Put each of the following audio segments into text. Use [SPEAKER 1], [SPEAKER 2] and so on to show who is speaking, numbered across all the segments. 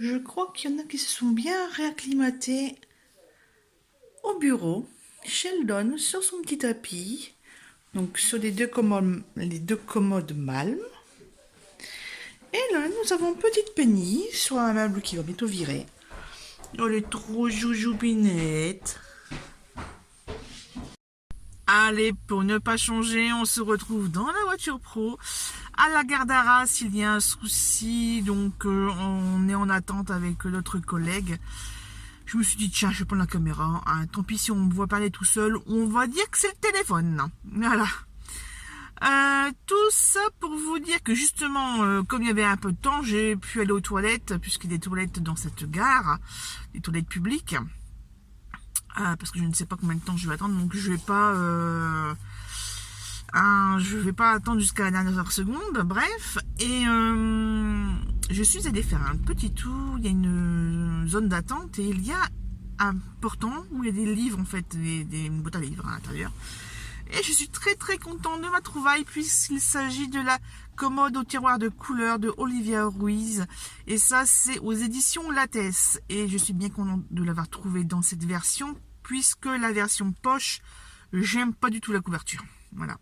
[SPEAKER 1] Je crois qu'il y en a qui se sont bien réacclimatés au bureau. Sheldon sur son petit tapis, donc sur les deux commodes Malm. Et là, nous avons petite Penny sur un meuble qui va bientôt virer. Oh, elle est trop joujoubinette. Allez, pour ne pas changer, on se retrouve dans la voiture pro. À la gare d'Arras, il y a un souci, donc on est en attente avec notre collègue. Je me suis dit, tiens, je vais prendre la caméra. Hein, tant pis si on me voit parler tout seul, on va dire que c'est le téléphone. Voilà. Tout ça pour vous dire que justement, comme il y avait un peu de temps, j'ai pu aller aux toilettes, puisqu'il y a des toilettes dans cette gare, des toilettes publiques. Parce que je ne sais pas combien de temps je vais attendre, donc je vais pas attendre jusqu'à la dernière seconde, bref. Et je suis allée faire un petit tour, il y a une zone d'attente et il y a un portant où il y a des livres en fait, des boîtes à livres à l'intérieur. Et je suis très très contente de ma trouvaille puisqu'il s'agit de la commode au tiroir de couleur de Olivia Ruiz. Et ça c'est aux éditions Lattès. Et je suis bien contente de l'avoir trouvée dans cette version puisque la version poche, j'aime pas du tout la couverture. Voilà.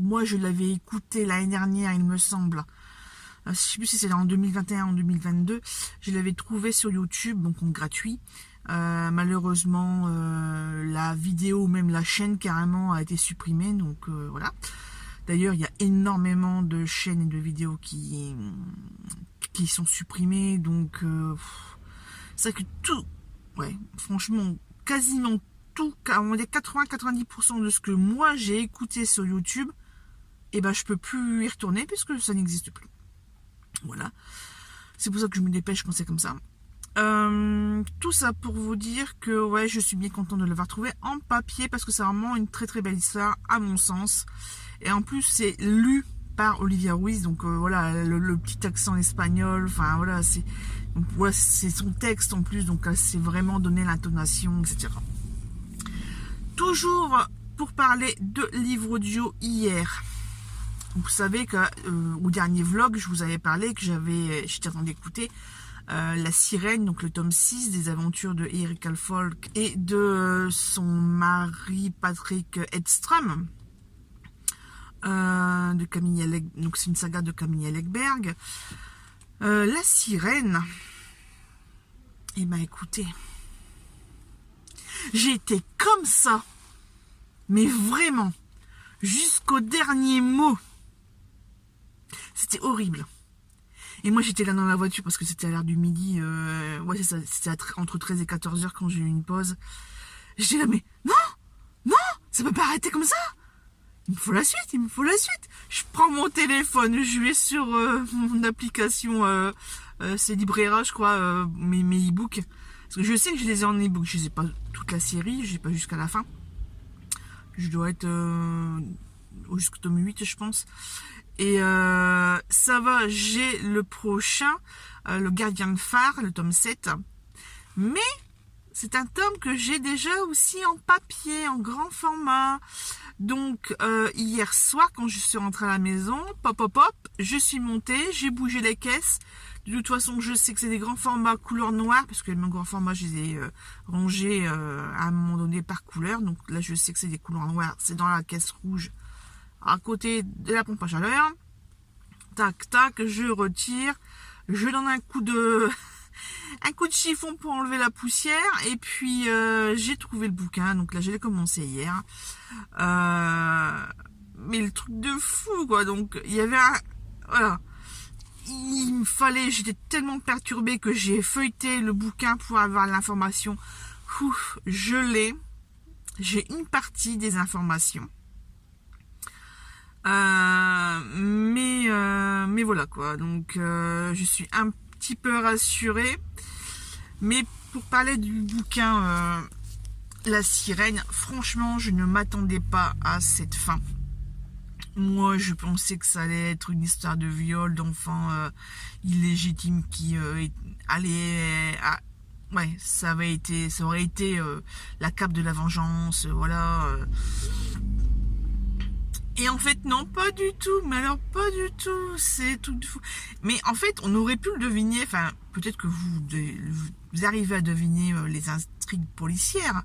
[SPEAKER 1] Moi, je l'avais écouté l'année dernière, il me semble. Je ne sais plus si c'est en 2021 ou en 2022. Je l'avais trouvé sur YouTube, donc en gratuit. Malheureusement, la vidéo, même la chaîne carrément, a été supprimée. Donc voilà. D'ailleurs, il y a énormément de chaînes et de vidéos qui sont supprimées. Donc, c'est vrai que tout, ouais, franchement, quasiment tout, on va dire 80-90% de ce que moi j'ai écouté sur YouTube, et ben je peux plus y retourner puisque ça n'existe plus. Voilà. C'est pour ça que je me dépêche quand c'est comme ça. Tout ça pour vous dire que ouais, je suis bien contente de l'avoir trouvé en papier parce que c'est vraiment une très très belle histoire à mon sens. Et en plus c'est lu par Olivia Ruiz, donc voilà le petit accent espagnol, enfin voilà c'est son texte en plus, donc c'est vraiment donné l'intonation, etc. Toujours pour parler de livres audio hier. Vous savez que au dernier vlog, je vous avais parlé que j'étais en train d'écouter La Sirène, donc le tome 6 des aventures de Erika Folk et de son mari Patrick Edström, de Camille donc c'est une saga de Camille Legberg. La Sirène, et ben écoutez, j'étais comme ça, mais vraiment, jusqu'au dernier mot. C'était horrible. Et moi j'étais là dans la voiture parce que c'était à l'heure du midi, ouais c'est ça, c'était entre 13 et 14 heures quand j'ai eu une pause. J'étais là, mais non, ça peut pas arrêter comme ça. Il me faut la suite. Je prends mon téléphone, je vais sur mon application, c'est Librera je crois, mes e-books. Parce que je sais que je les ai en e-book, je les ai pas toute la série, je les ai pas jusqu'à la fin. Je dois être jusqu'au tome 8 je pense. Et ça va, j'ai le prochain, le Gardien de phare, le tome 7. Mais c'est un tome que j'ai déjà aussi en papier, en grand format. Donc hier soir, quand je suis rentrée à la maison, je suis montée, j'ai bougé les caisses. De toute façon, je sais que c'est des grands formats couleur noire, parce que les grands formats, je les ai rangés à un moment donné par couleur. Donc là, je sais que c'est des couleurs noires. C'est dans la caisse rouge, à côté de la pompe à chaleur. Tac, tac, je retire. Je donne un coup de chiffon pour enlever la poussière. Et puis, j'ai trouvé le bouquin. Donc là, je l'ai commencé hier. Mais le truc de fou, quoi. Donc, il y avait un... Voilà. Il me fallait... J'étais tellement perturbée que j'ai feuilleté le bouquin pour avoir l'information. Ouf, je l'ai. J'ai une partie des informations. Mais voilà quoi, donc je suis un petit peu rassurée. Mais pour parler du bouquin La Sirène, franchement je ne m'attendais pas à cette fin. Moi je pensais que ça allait être une histoire de viol d'enfant illégitime qui allait ouais, ça aurait été la cape de la vengeance, voilà. Et en fait, non, pas du tout. Mais alors, pas du tout. C'est tout fou. Mais en fait, on aurait pu le deviner. Enfin, peut-être que vous arrivez à deviner les intrigues policières.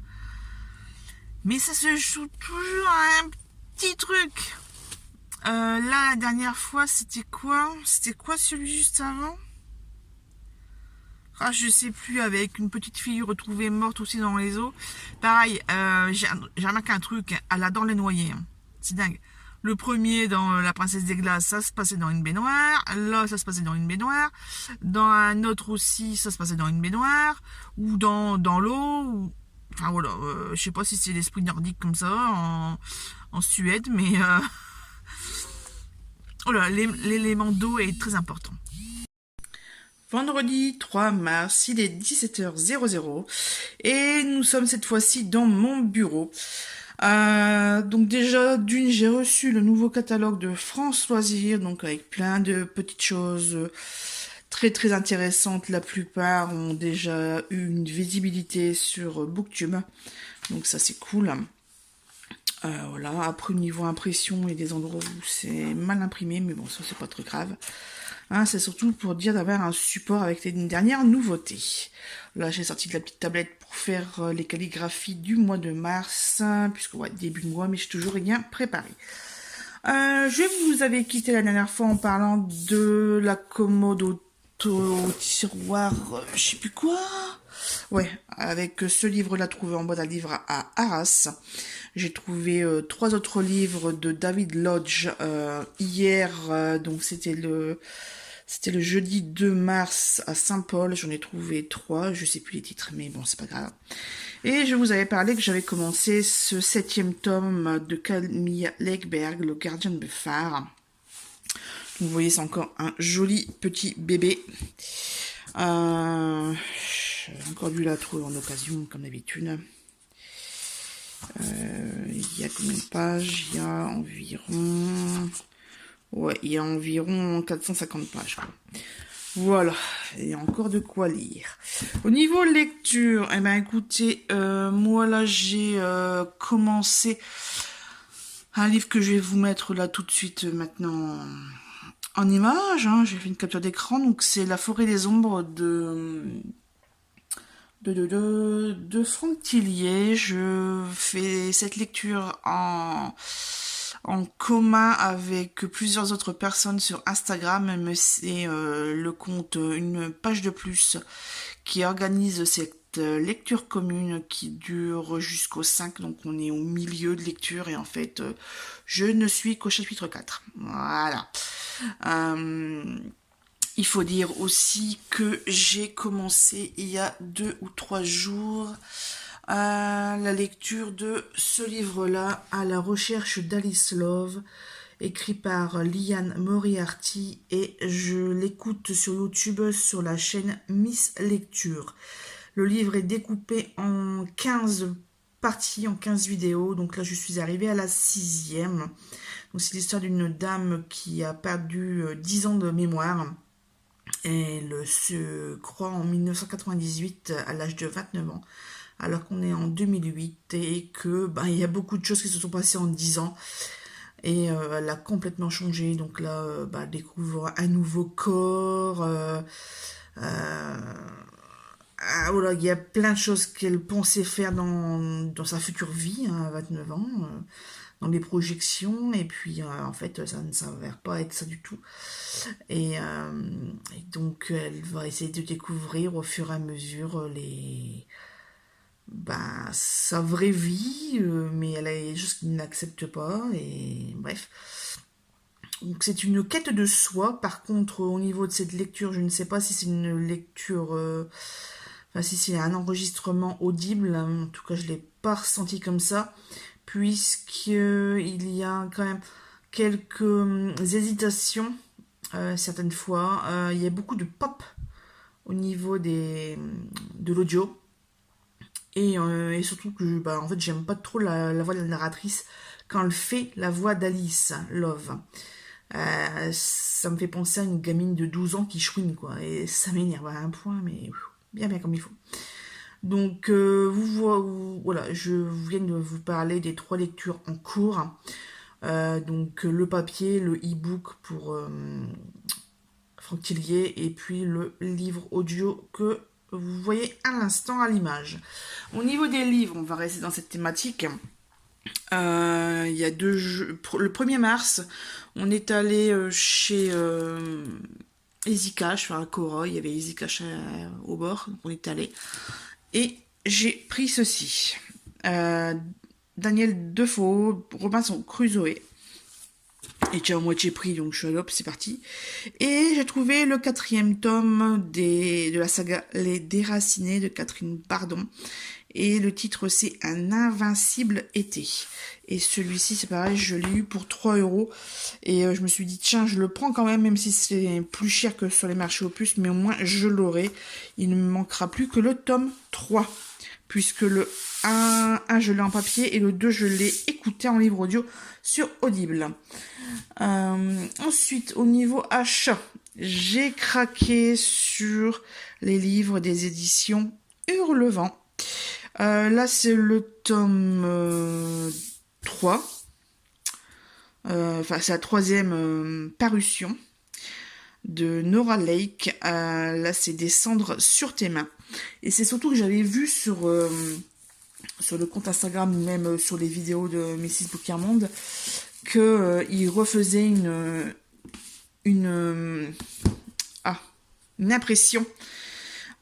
[SPEAKER 1] Mais ça se joue toujours à un petit truc. Là, la dernière fois, c'était quoi? C'était quoi celui juste avant? Ah, je sais plus, avec une petite fille retrouvée morte aussi dans les eaux. Pareil, j'ai remarqué un truc, elle adore les noyer. C'est dingue. Le premier, dans La Princesse des Glaces, ça se passait dans une baignoire. Là, ça se passait dans une baignoire. Dans un autre aussi, ça se passait dans une baignoire. Ou dans l'eau. Enfin voilà, je sais pas si c'est l'esprit nordique comme ça, en Suède, mais voilà, l'élément d'eau est très important. Vendredi 3 mars, il est 17h00 et nous sommes cette fois-ci dans mon bureau. Donc déjà, d'une, j'ai reçu le nouveau catalogue de France Loisirs, donc avec plein de petites choses très très intéressantes. La plupart ont déjà eu une visibilité sur Booktube, donc ça c'est cool. Voilà, après au niveau impression, il y a des endroits où c'est mal imprimé, mais bon, ça c'est pas très grave. Hein, c'est surtout pour dire d'avoir un support avec les dernières nouveautés. Là, j'ai sorti de la petite tablette pour faire les calligraphies du mois de mars, puisque ouais, début de mois, mais j'ai toujours rien préparé. Je vous avais quitté la dernière fois en parlant de la commode au tiroir, je sais plus quoi. Ouais, avec ce livre-là trouvé en boîte à livres à Arras. J'ai trouvé 3 autres livres de David Lodge hier, donc c'était le jeudi 2 mars à Saint-Paul. J'en ai trouvé 3, je sais plus les titres, mais bon, c'est pas grave. Et je vous avais parlé que j'avais commencé ce 7e tome de Camille Legberg, Le Gardien de phare. Vous voyez, c'est encore un joli petit bébé. J'ai encore dû la trouver en occasion, comme d'habitude. Il y a combien de pages? Il y a environ... Ouais, il y a environ 450 pages. Quoi. Voilà, il y a encore de quoi lire. Au niveau lecture, eh ben écoutez, moi là j'ai commencé un livre que je vais vous mettre là tout de suite maintenant en image. Hein. J'ai fait une capture d'écran, donc c'est La Forêt des Ombres de Franck Tillier. Je fais cette lecture en commun avec plusieurs autres personnes sur Instagram, mais c'est le compte Une Page de Plus qui organise cette lecture commune qui dure jusqu'au 5, donc on est au milieu de lecture et en fait je ne suis qu'au chapitre 4. Voilà. Il faut dire aussi que j'ai commencé il y a 2 ou 3 jours la lecture de ce livre-là, À la recherche d'Alice Love, écrit par Liane Moriarty, et je l'écoute sur YouTube sur la chaîne Miss Lecture. Le livre est découpé en 15 parties, en 15 vidéos, donc là je suis arrivée à la 6e. Donc c'est l'histoire d'une dame qui a perdu 10 ans de mémoire. Elle se croit en 1998 à l'âge de 29 ans. Alors qu'on est en 2008 et que il y a beaucoup de choses qui se sont passées en 10 ans et elle a complètement changé. Donc là, elle découvre un nouveau corps. Voilà, il y a plein de choses qu'elle pensait faire dans sa future vie, hein, à 29 ans, dans les projections, et puis en fait, ça ne s'avère pas être ça du tout. Et donc, elle va essayer de découvrir au fur et à mesure sa vraie vie, mais elle a des choses qu'il n'accepte pas, et bref. Donc c'est une quête de soi. Par contre, au niveau de cette lecture, je ne sais pas si c'est une lecture, si c'est un enregistrement audible. En tout cas, je ne l'ai pas ressenti comme ça, puisqu'il y a quand même quelques hésitations, certaines fois. Il y a beaucoup de pop au niveau de l'audio. Et surtout que en fait j'aime pas trop la voix de la narratrice quand elle fait la voix d'Alice Love. Ça me fait penser à une gamine de 12 ans qui chouine, quoi, et ça m'énerve à un point, mais bien comme il faut. Donc voilà, je viens de vous parler des 3 lectures en cours. Donc le papier, le e-book pour Franck Tillier, et puis le livre audio que vous voyez à l'instant à l'image. Au niveau des livres, on va rester dans cette thématique. Il y a 2 jeux. Le 1er mars, on est allé chez Easy Cash, enfin à Cora, il y avait Easy Cash au bord, donc on est allé. Et j'ai pris ceci. Daniel Defoe, Robinson Crusoe. Il était à moitié prix, donc je suis allée, hop, c'est parti. Et j'ai trouvé le 4e tome de la saga Les Déracinés de Catherine Bardon. Et le titre, c'est Un invincible été. Et celui-ci, c'est pareil, je l'ai eu pour 3 €. Et je me suis dit, tiens, je le prends quand même si c'est plus cher que sur les marchés aux puces, mais au moins je l'aurai. Il ne me manquera plus que le tome 3. Puisque le 1 je l'ai en papier et le 2, je l'ai écouté en livre audio sur Audible. Ensuite, au niveau achat, j'ai craqué sur les livres des éditions Hurlevent. Là, c'est le tome 3. Enfin, c'est la 3e parution de Nora Lake. Là, c'est Descendre sur tes mains. Et c'est surtout que j'avais vu sur le compte Instagram, ou même sur les vidéos de Mrs. Bouquermonde, qu'il refaisait une impression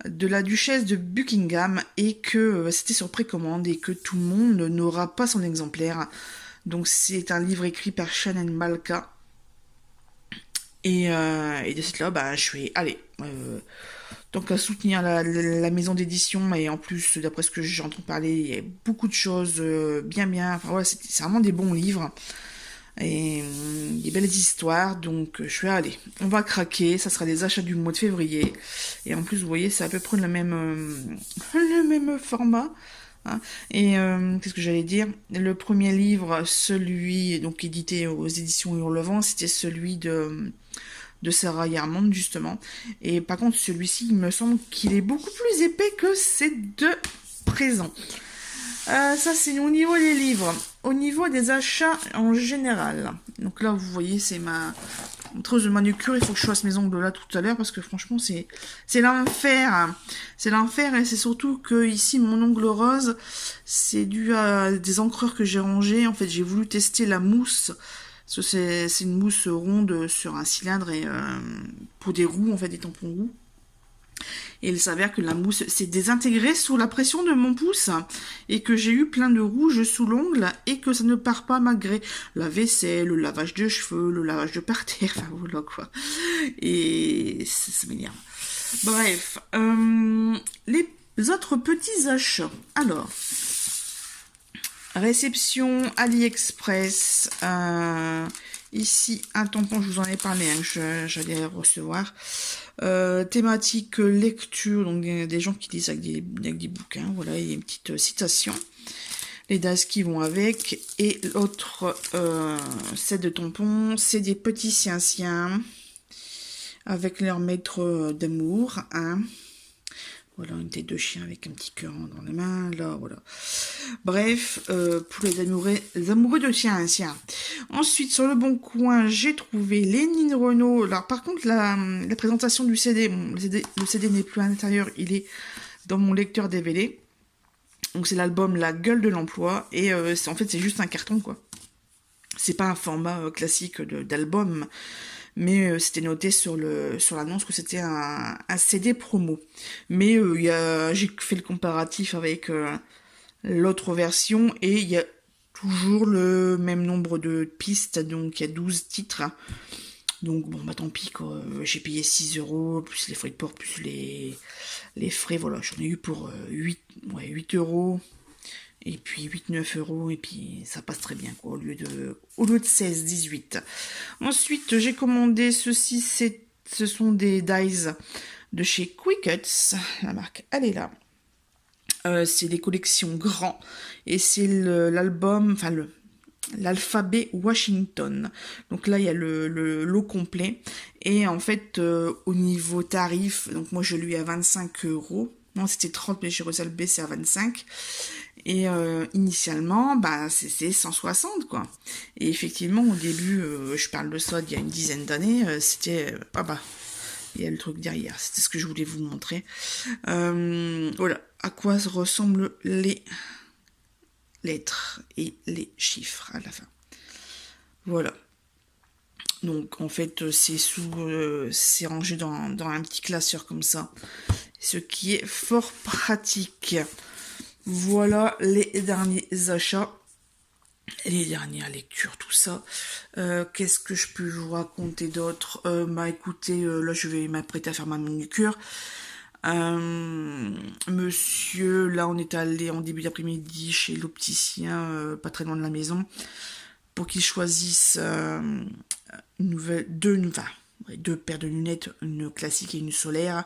[SPEAKER 1] de la duchesse de Buckingham, et que c'était sur précommande et que tout le monde n'aura pas son exemplaire. Donc c'est un livre écrit par Shannon Malka. Et de cette là, je suis allez, tant qu'à soutenir la maison d'édition, et en plus, d'après ce que j'entends parler, il y a beaucoup de choses bien. Enfin, ouais, c'est vraiment des bons livres. Et des belles histoires, donc je suis allée. On va craquer, ça sera des achats du mois de février. Et en plus, vous voyez, c'est à peu près le même format. Hein. Et qu'est-ce que j'allais dire? Le premier livre, celui donc édité aux éditions Hurlevent, c'était celui de Sarah Yarmond, justement. Et par contre, celui-ci, il me semble qu'il est beaucoup plus épais que ces 2 présents. Ça, c'est au niveau des livres. Au niveau des achats en général. Donc là, vous voyez, c'est ma trousse de manucure. Il faut que je fasse mes ongles là tout à l'heure, parce que franchement, c'est l'enfer. C'est l'enfer, et c'est surtout que ici, mon ongle rose, c'est dû à des encreurs que j'ai rangés. En fait, j'ai voulu tester la mousse. C'est une mousse ronde sur un cylindre, et pour des roues, en fait, des tampons roux. Et il s'avère que la mousse s'est désintégrée sous la pression de mon pouce, et que j'ai eu plein de rouge sous l'ongle, et que ça ne part pas malgré la vaisselle, le lavage de cheveux, le lavage de parterre, enfin voilà quoi. Et ça m'énerve. Bref, les autres petits achats. Alors, réception AliExpress. Ici, un tampon, je vous en ai parlé, j'allais recevoir. Thématique lecture, donc des gens qui lisent avec des bouquins, voilà, il y a une petite citation. Les DAS qui vont avec. Et l'autre set de tampons, c'est des petits siens avec leur maître d'amour, hein. Voilà, une tête de chien avec un petit cœur dans les mains, là, voilà. Bref, pour les amoureux de chien. Ensuite, sur le Bon Coin, j'ai trouvé Lénine Renault. Alors, par contre, la présentation du CD, le CD n'est plus à l'intérieur, il est dans mon lecteur DVD. Donc, c'est l'album La Gueule de l'Emploi. Et en fait, c'est juste un carton, quoi. C'est pas un format classique d'album. Mais c'était noté sur l'annonce que c'était un CD promo. Mais j'ai fait le comparatif avec l'autre version, et il y a toujours le même nombre de pistes, donc il y a 12 titres. Donc bon, tant pis, quoi. J'ai payé 6 €, plus les frais de port, plus les frais, voilà, j'en ai eu pour 8 €. Et puis 8-9 €, et puis ça passe très bien, quoi, au lieu de 16-18. Ensuite, j'ai commandé ceci, ce sont des dies de chez Quickets, la marque, elle est là. C'est des collections grands, et c'est l'album, enfin l'alphabet Washington. Donc là, il y a le lot complet, et en fait, au niveau tarif, donc moi je lui ai à 25 €. Non, c'était 30, mais j'ai réussi à le baisser à 25. Et initialement, bah, c'est 160, quoi. Et effectivement, au début, je parle de ça d'il y a une dizaine d'années, c'était... ah bah, il y a le truc derrière, c'était ce que je voulais vous montrer. Voilà, à quoi ressemblent les lettres et les chiffres à la fin. Voilà. Donc en fait c'est rangé dans un petit classeur comme ça, ce qui est fort pratique. Voilà les derniers achats, les dernières lectures, tout ça. Qu'est-ce que je peux vous raconter d'autre? Bah écoutez, là je vais m'apprêter à faire ma manucure. Monsieur, là on est allé en début d'après-midi chez l'opticien, pas très loin de la maison, pour qu'il choisisse deux paires de lunettes, une classique et une solaire.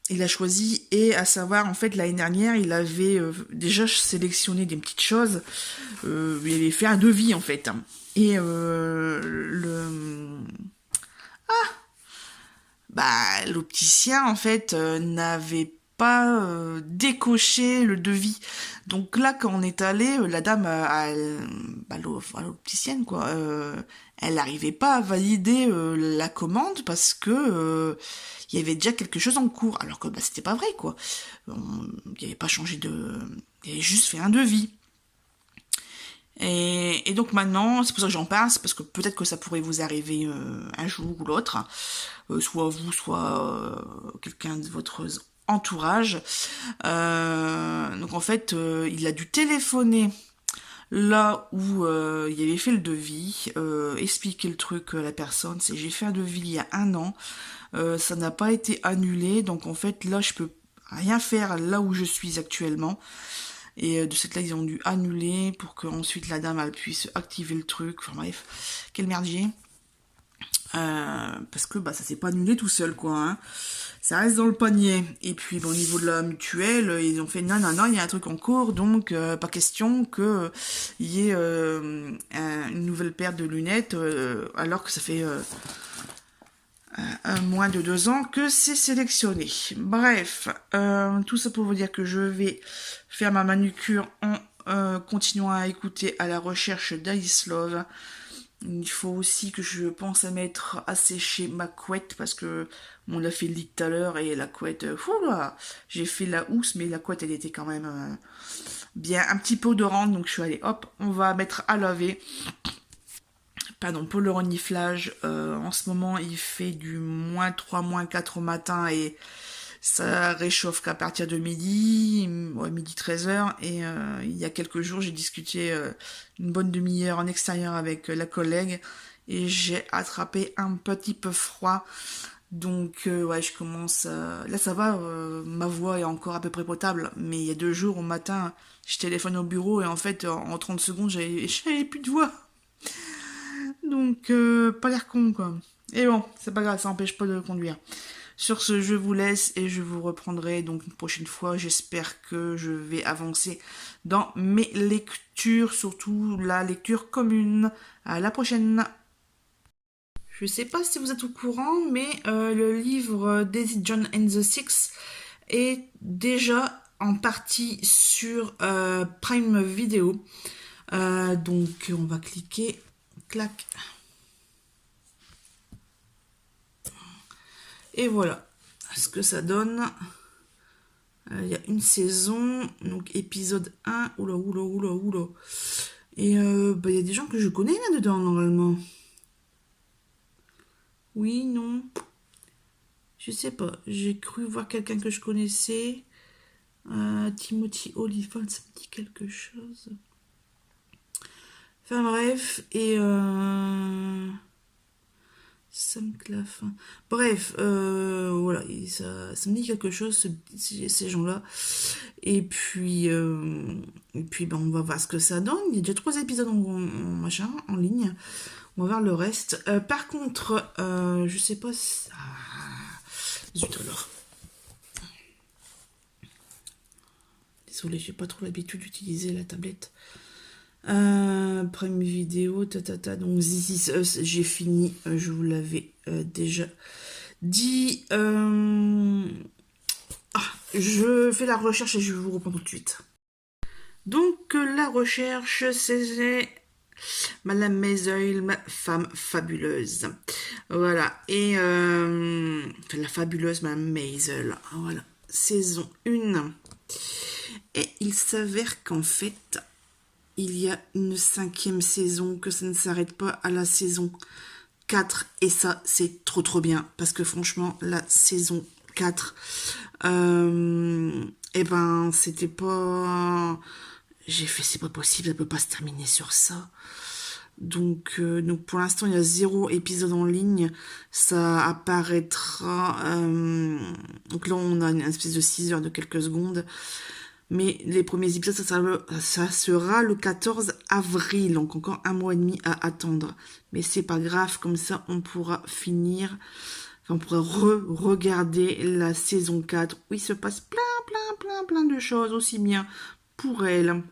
[SPEAKER 1] Il a choisi, et à savoir, en fait, l'année dernière, il avait déjà sélectionné des petites choses. Il avait fait un devis, en fait. Et l'opticien, en fait, n'avait pas décoché le devis. Donc là, quand on est allé, la dame, l'opticienne, quoi, elle n'arrivait pas à valider la commande parce que il y avait déjà quelque chose en cours. Alors que c'était pas vrai, quoi. Il n'y avait pas changé de... Il avait juste fait un devis. Et donc maintenant, c'est pour ça que j'en parle, c'est parce que peut-être que ça pourrait vous arriver un jour ou l'autre, soit vous, soit quelqu'un de votre entourage. Donc en fait, il a dû téléphoner là où il avait fait le devis, expliquer le truc à la personne, c'est j'ai fait un devis il y a 1 an, ça n'a pas été annulé, donc en fait là je peux rien faire là où je suis actuellement. Et de cette là, ils ont dû annuler pour qu'ensuite la dame elle puisse activer le truc. Enfin bref, quel merdier. Parce que ça s'est pas annulé tout seul, quoi. Hein. Ça reste dans le panier. Et puis au niveau de la mutuelle, ils ont fait non, il y a un truc en cours, donc pas question que il y ait une nouvelle paire de lunettes, alors que ça fait moins de 2 ans que c'est sélectionné. Bref, tout ça pour vous dire que je vais faire ma manucure en continuant à écouter à la recherche d'Alice Love. Il faut aussi que je pense à mettre à sécher ma couette parce que on l'a fait le lit tout à l'heure et la couette, j'ai fait la housse mais la couette elle était quand même bien un petit peu odorante, donc je suis allée hop, on va mettre à laver. Pardon, pour le reniflage, en ce moment il fait du -3, -4 au matin et ça réchauffe qu'à partir de midi, midi 13h, et il y a quelques jours j'ai discuté une bonne demi-heure en extérieur avec la collègue et j'ai attrapé un petit peu froid, donc ouais je commence, là ça va, ma voix est encore à peu près potable, mais il y a 2 jours au matin je téléphone au bureau et en fait en 30 secondes j'avais plus de voix. Donc, pas l'air con, quoi. Et bon, c'est pas grave, ça n'empêche pas de conduire. Sur ce, je vous laisse et je vous reprendrai donc une prochaine fois. J'espère que je vais avancer dans mes lectures, surtout la lecture commune. À la prochaine. Je sais pas si vous êtes au courant, mais le livre Daisy Jones and the Six est déjà en partie sur Prime Video. Donc, on va cliquer. Clac. Et voilà ce que ça donne. Il y a une saison, donc épisode 1. Oula. Et il y a des gens que je connais là-dedans, normalement. Oui, non. Je sais pas. J'ai cru voir quelqu'un que je connaissais. Timothy Olyphant, ça me dit quelque chose. Enfin bref, et Sam Claff. Bref, voilà, ça me dit quelque chose, ces gens-là. Et puis on va voir ce que ça donne. Il y a déjà 3 épisodes en ligne. On va voir le reste. Par contre, je sais pas si... zut alors. Désolée, j'ai pas trop l'habitude d'utiliser la tablette. Prime Vidéo, donc This Is Us, j'ai fini, je vous l'avais déjà dit. je fais la recherche et je vous reprends tout de suite. Donc, la recherche, c'est Madame Maisel, ma femme fabuleuse. Voilà. Et la fabuleuse Madame Maisel. Voilà. Saison 1. Et il s'avère qu'en fait, il y a une 5e saison, que ça ne s'arrête pas à la saison 4. Et ça, c'est trop trop bien. Parce que franchement, la saison 4, eh ben, c'était pas... J'ai fait, c'est pas possible, ça peut pas se terminer sur ça. Donc pour l'instant, il y a 0 épisode en ligne. Ça apparaîtra... donc là, on a une espèce de 6 heures de quelques secondes. Mais les premiers épisodes, ça sera le 14 avril. Donc encore un mois et demi à attendre. Mais c'est pas grave, comme ça, on pourra finir... Enfin, on pourra regarder la saison 4 où il se passe plein de choses, aussi bien pour elle,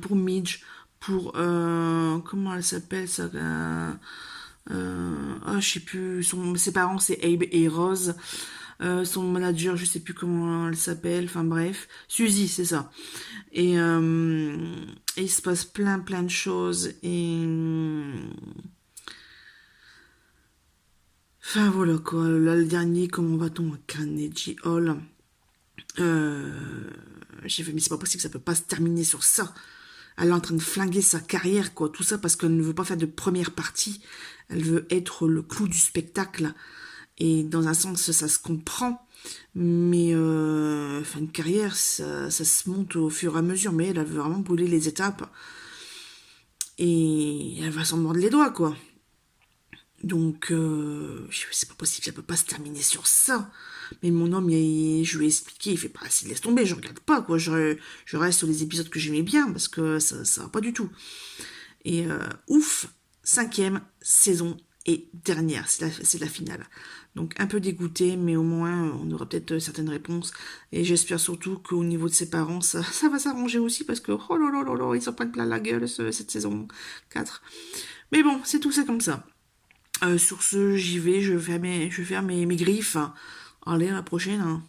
[SPEAKER 1] pour Midge, pour comment elle s'appelle ça, je sais plus, ses parents c'est Abe et Rose, son manager je sais plus comment elle s'appelle, enfin bref, Suzy c'est ça, et il se passe plein de choses, et enfin voilà quoi. Là le dernier, comment va-t-on à Carnegie Hall, j'ai fait mais c'est pas possible, ça peut pas se terminer sur ça. Elle est en train de flinguer sa carrière, quoi. Tout ça parce qu'elle ne veut pas faire de première partie. Elle veut être le clou du spectacle. Et dans un sens, ça se comprend. Mais enfin, une carrière, ça se monte au fur et à mesure. Mais elle veut vraiment brûler les étapes. Et elle va s'en mordre les doigts, quoi. Donc, c'est pas possible, ça peut pas se terminer sur ça. Mais mon homme, je lui ai expliqué, il fait pas, laisse tomber, je regarde pas, quoi. Je reste sur les épisodes que j'aimais bien, parce que ça va pas du tout. Et ouf, 5e saison et dernière, c'est la finale. Donc un peu dégoûté, mais au moins on aura peut-être certaines réponses. Et j'espère surtout qu'au niveau de ses parents, ça va s'arranger aussi, parce que oh là là là là, ils s'en prennent plein la gueule cette saison 4. Mais bon, c'est tout ça comme ça. Sur ce, j'y vais, je vais faire mes griffes. Allez, à la prochaine. Hein.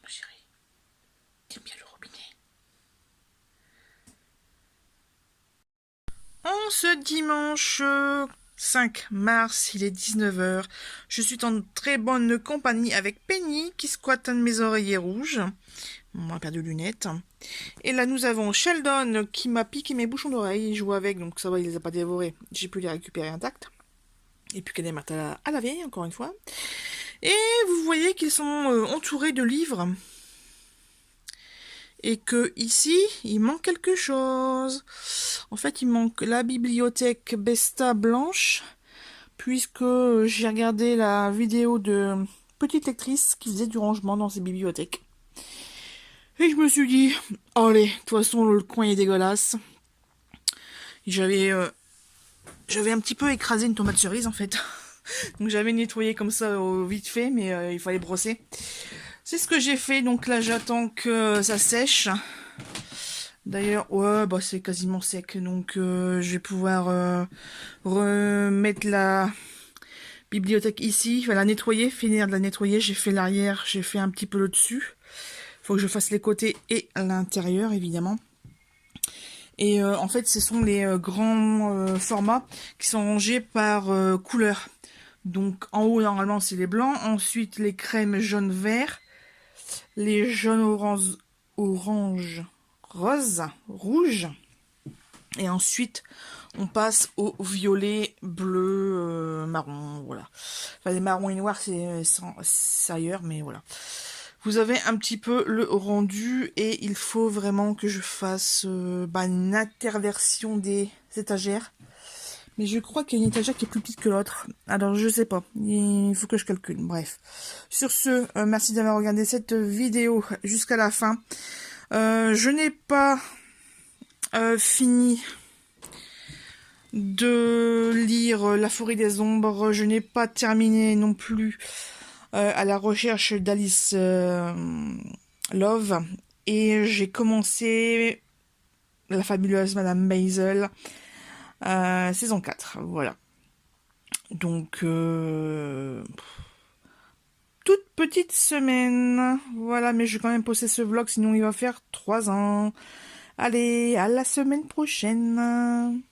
[SPEAKER 1] Ma chérie, tiens bien le robinet. En ce dimanche 5 mars, il est 19h. Je suis en très bonne compagnie avec Penny qui squatte un de mes oreillers rouges. On a perdu de lunettes. Et là, nous avons Sheldon qui m'a piqué mes bouchons d'oreille. Il joue avec, donc ça va, il les a pas dévorés. J'ai pu les récupérer intacts. Et puis qu'elle est morte à la vieille, encore une fois. Et vous voyez qu'ils sont entourés de livres. Et que ici, il manque quelque chose. En fait, il manque la bibliothèque Besta blanche, puisque j'ai regardé la vidéo de petite lectrice qui faisait du rangement dans ses bibliothèques. Et je me suis dit, allez, de toute façon, le coin est dégueulasse. J'avais un petit peu écrasé une tomate cerise, en fait. Donc j'avais nettoyé comme ça vite fait, mais il fallait brosser. C'est ce que j'ai fait, donc là j'attends que ça sèche. D'ailleurs, ouais, bah c'est quasiment sec, donc je vais pouvoir remettre la bibliothèque ici, je vais la nettoyer, finir de la nettoyer. J'ai fait l'arrière, j'ai fait un petit peu le dessus. Faut que je fasse les côtés et l'intérieur, évidemment. Et en fait, ce sont les grands formats qui sont rangés par couleur. Donc en haut, normalement, c'est les blancs. Ensuite, les crèmes jaune-vert. Les jaunes orange, rose, rouge. Et ensuite, on passe au violet, bleu, marron, voilà. Enfin, les marrons et noirs, c'est ailleurs, mais voilà. Vous avez un petit peu le rendu et il faut vraiment que je fasse une interversion des étagères. Mais je crois qu'il y a une étagère qui est plus petite que l'autre. Alors, je sais pas. Il faut que je calcule. Bref. Sur ce, merci d'avoir regardé cette vidéo jusqu'à la fin. Je n'ai pas fini de lire La Forêt des Ombres. Je n'ai pas terminé non plus à la recherche d'Alice Love. Et j'ai commencé La fabuleuse Madame Maisel, saison 4. Voilà. Donc, toute petite semaine. Voilà, mais je vais quand même poster ce vlog, sinon il va faire 3 ans. Allez, à la semaine prochaine.